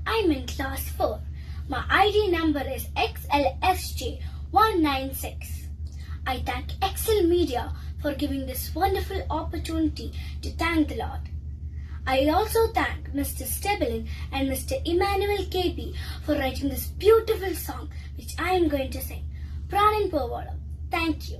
I'm in class 4. My ID number is XLSJ196. I thank Excel Media for giving this wonderful opportunity to thank the Lord. I also thank Mr. Stebelin and Mr. Emmanuel KP for writing this beautiful song which I am going to sing. Pranan Povalam. Thank you.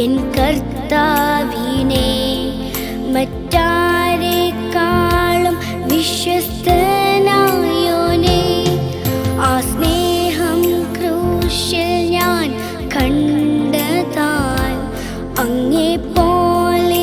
N കർത്താവിനെ മറ്റാരെക്കാളും വിശ്വസ്തനായോനെ ആ സ്നേഹം ക്രൂശിൽ ഞാൻ കണ്ടതാൽ അങ്ങേ പോലെ